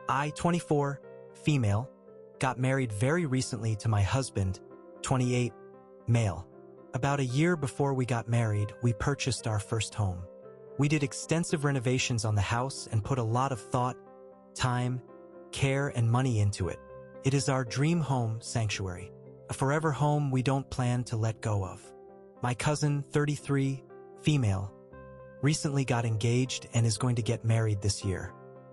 I, 24, female, got married very recently to my husband, 28, male. About a year before we got married, we purchased our first home. We did extensive renovations on the house and put a lot of thought, time, care, and money into it. It is our dream home sanctuary, a forever home we don't plan to let go of. My cousin, 33, female, recently got engaged and is going to get married this year.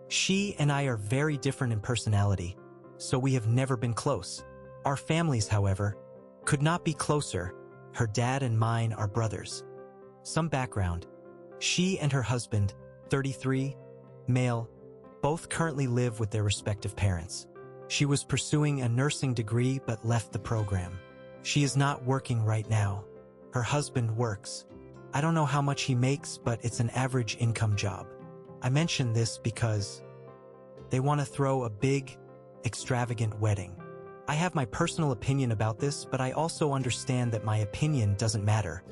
She and I are very different in personality, so we have never been close. Our families, however, could not be closer. Her dad and mine are brothers. Some background. She and her husband, 33, male, both currently live with their respective parents. She was pursuing a nursing degree but left the program. She is not working right now. Her husband works. I don't know how much he makes, but it's an average income job. I mention this because they want to throw a big, extravagant wedding. I have my personal opinion about this, but I also understand that my opinion doesn't matter.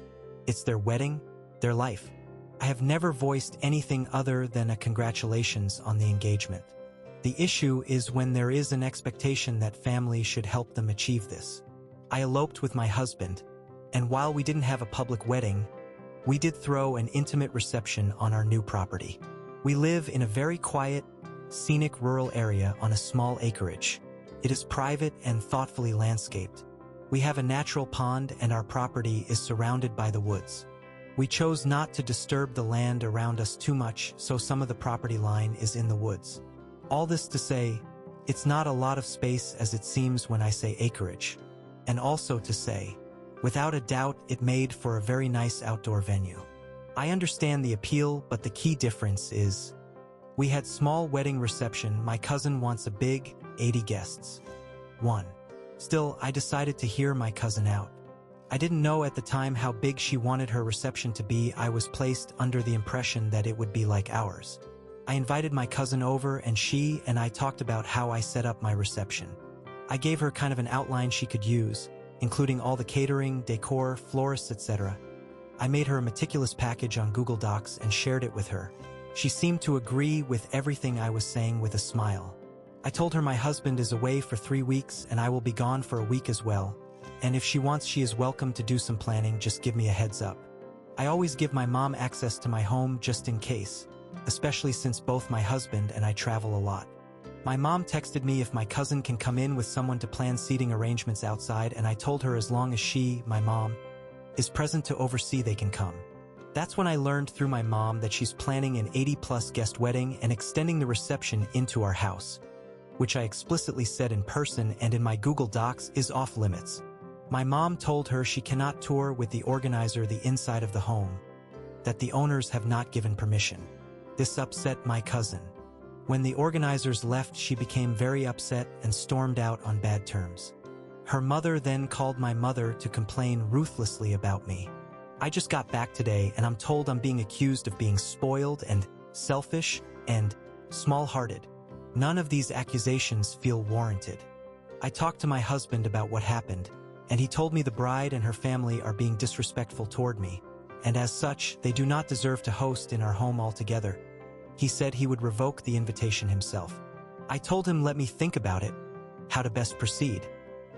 It's their wedding, their life. I have never voiced anything other than a congratulations on the engagement. The issue is when there is an expectation that family should help them achieve this. I eloped with my husband, and while we didn't have a public wedding, we did throw an intimate reception on our new property. We live in a very quiet, scenic rural area on a small acreage. It is private and thoughtfully landscaped. We have a natural pond and our property is surrounded by the woods. We chose not to disturb the land around us too much, so some of the property line is in the woods. All this to say, it's not a lot of space as it seems when I say acreage. And also to say, without a doubt, it made for a very nice outdoor venue. I understand the appeal, but the key difference is, we had small wedding reception. My cousin wants a big, 80 guests. 1. Still, I decided to hear my cousin out. I didn't know at the time how big she wanted her reception to be. I was placed under the impression that it would be like ours. I invited my cousin over and she and I talked about how I set up my reception. I gave her kind of an outline she could use, including all the catering, decor, florists, etc. I made her a meticulous package on Google Docs and shared it with her. She seemed to agree with everything I was saying with a smile. I told her my husband is away for 3 weeks and I will be gone for a week as well. And if she wants, she is welcome to do some planning, just give me a heads up. I always give my mom access to my home just in case, especially since both my husband and I travel a lot. My mom texted me if my cousin can come in with someone to plan seating arrangements outside, and I told her as long as she, my mom, is present to oversee, they can come. That's when I learned through my mom that she's planning an 80-plus guest wedding and extending the reception into our house, which I explicitly said in person and in my Google Docs is off limits. My mom told her she cannot tour with the organizer the inside of the home, that the owners have not given permission. This upset my cousin. When the organizers left, she became very upset and stormed out on bad terms. Her mother then called my mother to complain ruthlessly about me. I just got back today and I'm told I'm being accused of being spoiled and selfish and small-hearted. None of these accusations feel warranted. I talked to my husband about what happened, and he told me the bride and her family are being disrespectful toward me, and as such, they do not deserve to host in our home altogether. He said he would revoke the invitation himself. I told him let me think about it, how to best proceed.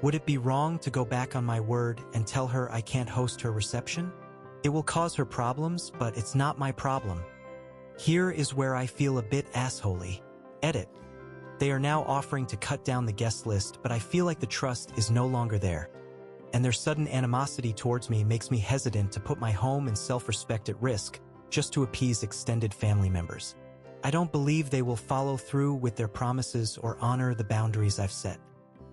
Would it be wrong to go back on my word and tell her I can't host her reception? It will cause her problems, but it's not my problem. Here is where I feel a bit assholey. Edit. They are now offering to cut down the guest list, but I feel like the trust is no longer there. And their sudden animosity towards me makes me hesitant to put my home and self-respect at risk just to appease extended family members. I don't believe they will follow through with their promises or honor the boundaries I've set.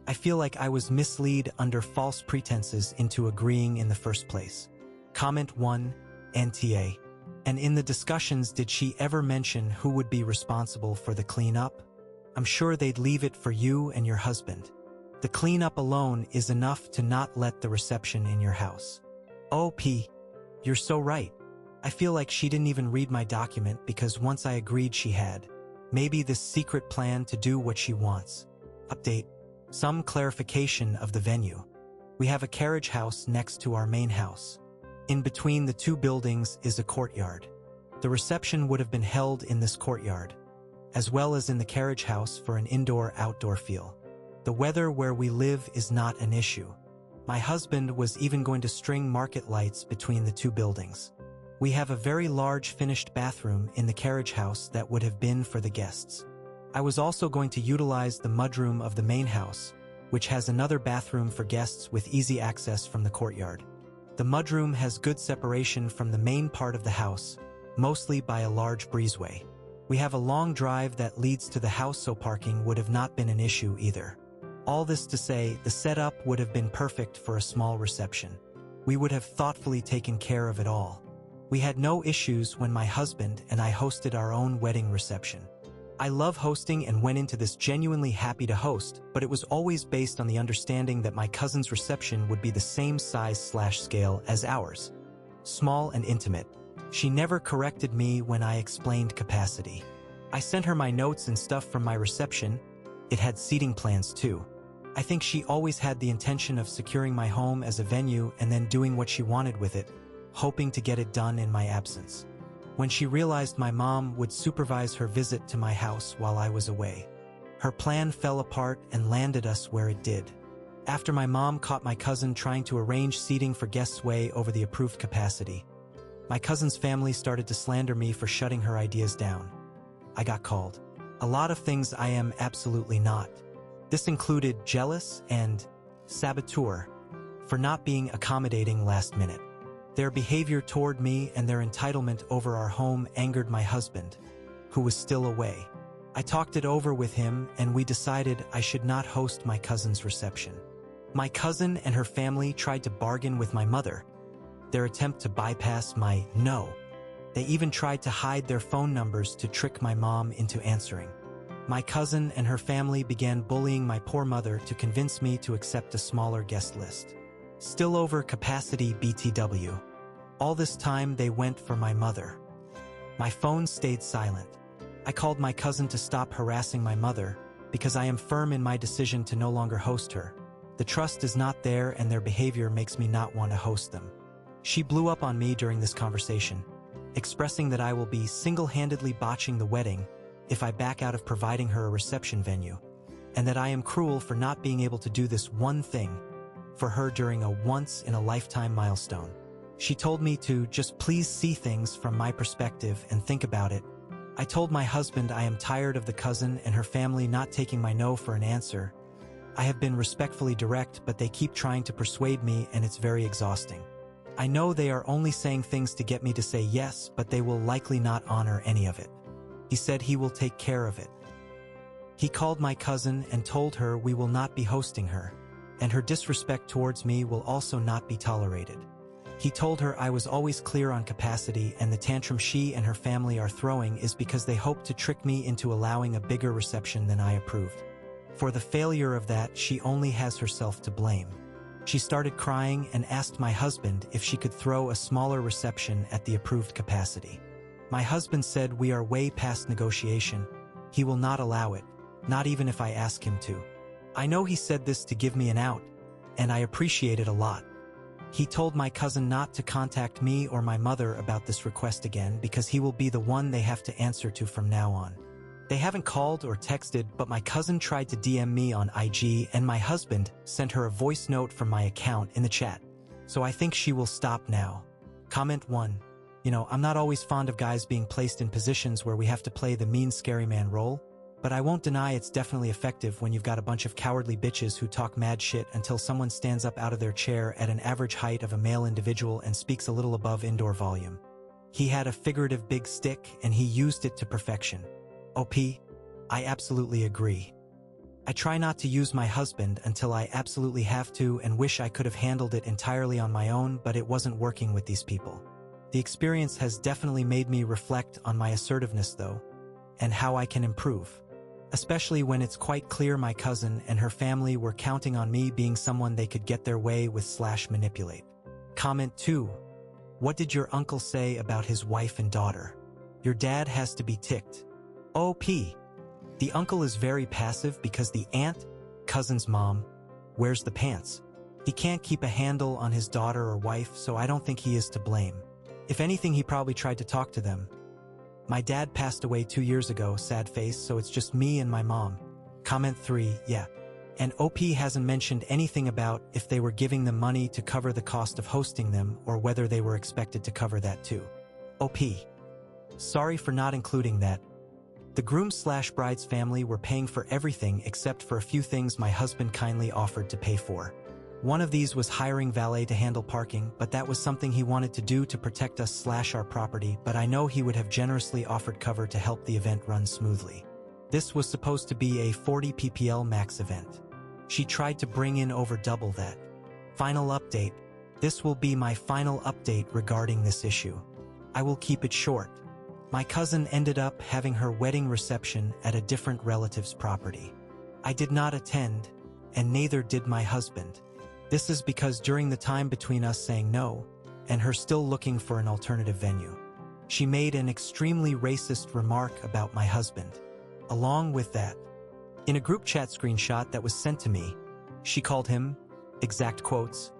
I feel like I was misled under false pretenses into agreeing in the first place. Comment 1, NTA. And in the discussions, did she ever mention who would be responsible for the cleanup? I'm sure they'd leave it for you and your husband. The cleanup alone is enough to not let the reception in your house. OP, you're so right. I feel like she didn't even read my document because once I agreed she had. Maybe this secret plan to do what she wants. Update. Some clarification of the venue. We have a carriage house next to our main house. In between the two buildings is a courtyard. The reception would have been held in this courtyard. as well as in the carriage house for an indoor-outdoor feel. The weather where we live is not an issue. My husband was even going to string market lights between the two buildings. We have a very large finished bathroom in the carriage house that would have been for the guests. I was also going to utilize the mudroom of the main house, which has another bathroom for guests with easy access from the courtyard. The mudroom has good separation from the main part of the house, mostly by a large breezeway. We have a long drive that leads to the house, so parking would have not been an issue either. All this to say, the setup would have been perfect for a small reception. We would have thoughtfully taken care of it all. We had no issues when my husband and I hosted our own wedding reception. I love hosting and went into this genuinely happy to host, but it was always based on the understanding that my cousin's reception would be the same size/scale as ours. Small and intimate. She never corrected me when I explained capacity. I sent her my notes and stuff from my reception. It had seating plans too. I think she always had the intention of securing my home as a venue and then doing what she wanted with it, hoping to get it done in my absence. When she realized my mom would supervise her visit to my house while I was away, her plan fell apart and landed us where it did. After my mom caught my cousin trying to arrange seating for guests way over the approved capacity, my cousin's family started to slander me for shutting her ideas down. I got called a lot of things I am absolutely not. This included jealous and saboteur for not being accommodating last minute. Their behavior toward me and their entitlement over our home angered my husband, who was still away. I talked it over with him and we decided I should not host my cousin's reception. My cousin and her family tried to bargain with my mother, their attempt to bypass my no. They even tried to hide their phone numbers to trick my mom into answering. My cousin and her family began bullying my poor mother to convince me to accept a smaller guest list. Still over capacity BTW. All this time they went for my mother. My phone stayed silent. I called my cousin to stop harassing my mother because I am firm in my decision to no longer host her. The trust is not there and their behavior makes me not want to host them. She blew up on me during this conversation, expressing that I will be single-handedly botching the wedding if I back out of providing her a reception venue, and that I am cruel for not being able to do this one thing for her during a once-in-a-lifetime milestone. She told me to just please see things from my perspective and think about it. I told my husband I am tired of the cousin and her family not taking my no for an answer. I have been respectfully direct, but they keep trying to persuade me and it's very exhausting. I know they are only saying things to get me to say yes, but they will likely not honor any of it. He said he will take care of it. He called my cousin and told her we will not be hosting her, and her disrespect towards me will also not be tolerated. He told her I was always clear on capacity and the tantrum she and her family are throwing is because they hope to trick me into allowing a bigger reception than I approved. For the failure of that, she only has herself to blame. She started crying and asked my husband if she could throw a smaller reception at the approved capacity. My husband said we are way past negotiation. He will not allow it, not even if I ask him to. I know he said this to give me an out, and I appreciate it a lot. He told my cousin not to contact me or my mother about this request again because he will be the one they have to answer to from now on. They haven't called or texted, but my cousin tried to DM me on IG and my husband sent her a voice note from my account in the chat. So I think she will stop now. Comment 1. I'm not always fond of guys being placed in positions where we have to play the mean scary man role, but I won't deny it's definitely effective when you've got a bunch of cowardly bitches who talk mad shit until someone stands up out of their chair at an average height of a male individual and speaks a little above indoor volume. He had a figurative big stick and he used it to perfection. OP, I absolutely agree. I try not to use my husband until I absolutely have to and wish I could have handled it entirely on my own, but it wasn't working with these people. The experience has definitely made me reflect on my assertiveness though, and how I can improve. Especially when it's quite clear my cousin and her family were counting on me being someone they could get their way with / manipulate. Comment 2. What did your uncle say about his wife and daughter? Your dad has to be ticked. OP. The uncle is very passive because the aunt, cousin's mom, wears the pants. He can't keep a handle on his daughter or wife, so I don't think he is to blame. If anything, he probably tried to talk to them. My dad passed away 2 years ago, sad face, so it's just me and my mom. Comment 3, yeah. And OP hasn't mentioned anything about if they were giving them money to cover the cost of hosting them or whether they were expected to cover that too. OP. Sorry for not including that. The groom/bride's family were paying for everything except for a few things my husband kindly offered to pay for. One of these was hiring valet to handle parking, but that was something he wanted to do to protect us/our property, but I know he would have generously offered cover to help the event run smoothly. This was supposed to be a 40 ppl max event. She tried to bring in over double that. Final update. This will be my final update regarding this issue. I will keep it short. My cousin ended up having her wedding reception at a different relative's property. I did not attend, and neither did my husband. This is because during the time between us saying no, and her still looking for an alternative venue, she made an extremely racist remark about my husband. Along with that, in a group chat screenshot that was sent to me, she called him, exact quotes,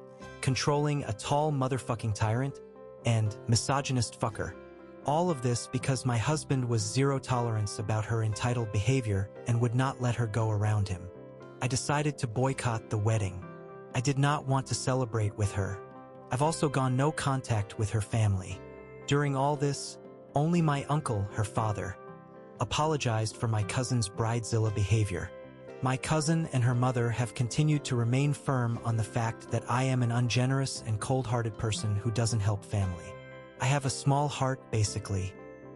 controlling a tall motherfucking tyrant and misogynist fucker. All of this because my husband was zero tolerance about her entitled behavior and would not let her go around him. I decided to boycott the wedding. I did not want to celebrate with her. I've also gone no contact with her family. During all this, only my uncle, her father, apologized for my cousin's bridezilla behavior. My cousin and her mother have continued to remain firm on the fact that I am an ungenerous and cold-hearted person who doesn't help family. I have a small heart, basically.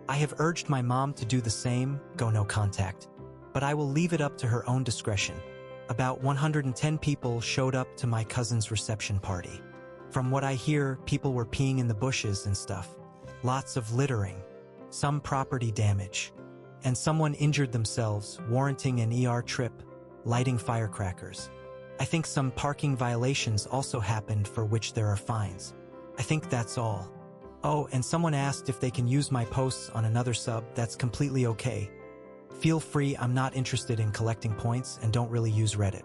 I have urged my mom to do the same, go no contact. But I will leave it up to her own discretion. About 110 people showed up to my cousin's reception party. From what I hear, people were peeing in the bushes and stuff. Lots of littering. Some property damage. And someone injured themselves, warranting an ER trip, lighting firecrackers. I think some parking violations also happened for which there are fines. I think that's all. Oh, and someone asked if they can use my posts on another sub. That's completely okay. Feel free, I'm not interested in collecting points and don't really use Reddit.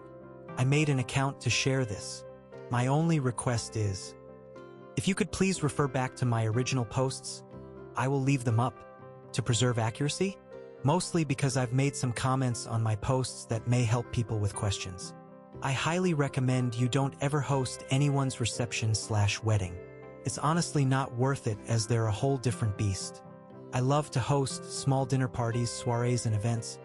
I made an account to share this. My only request is, if you could please refer back to my original posts, I will leave them up to preserve accuracy. Mostly because I've made some comments on my posts that may help people with questions. I highly recommend you don't ever host anyone's reception/wedding. It's honestly not worth it as they're a whole different beast. I love to host small dinner parties, soirees, and events,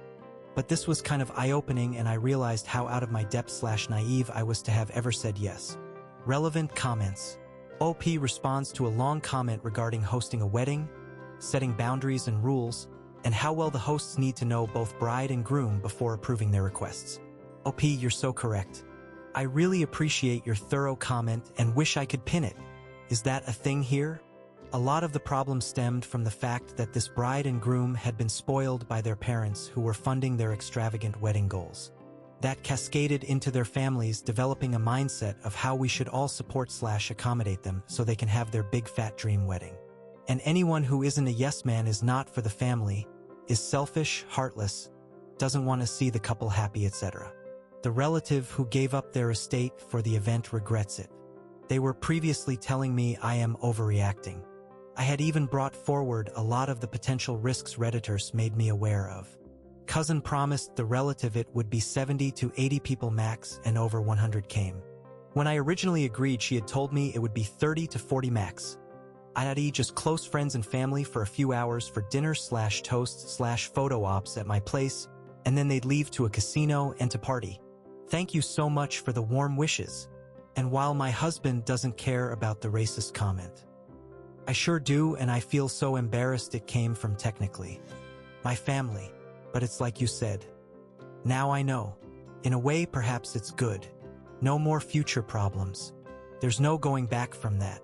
but this was kind of eye-opening and I realized how out of my depth/naive I was to have ever said yes. Relevant comments. OP responds to a long comment regarding hosting a wedding, setting boundaries and rules, and how well the hosts need to know both bride and groom before approving their requests. OP, you're so correct. I really appreciate your thorough comment and wish I could pin it. Is that a thing here? A lot of the problem stemmed from the fact that this bride and groom had been spoiled by their parents who were funding their extravagant wedding goals. That cascaded into their families developing a mindset of how we should all support/accommodate them so they can have their big fat dream wedding. And anyone who isn't a yes man is not for the family, is selfish, heartless, doesn't want to see the couple happy, etc. The relative who gave up their estate for the event regrets it. They were previously telling me I am overreacting. I had even brought forward a lot of the potential risks Redditors made me aware of. Cousin promised the relative it would be 70 to 80 people max and over 100 came. When I originally agreed, she had told me it would be 30 to 40 max. i.e. just close friends and family for a few hours for dinner/toast/photo ops at my place, and then they'd leave to a casino and to party. Thank you so much for the warm wishes. And while my husband doesn't care about the racist comment, I sure do, and I feel so embarrassed it came from technically my family, but it's like you said. Now I know. In a way, perhaps it's good. No more future problems. There's no going back from that.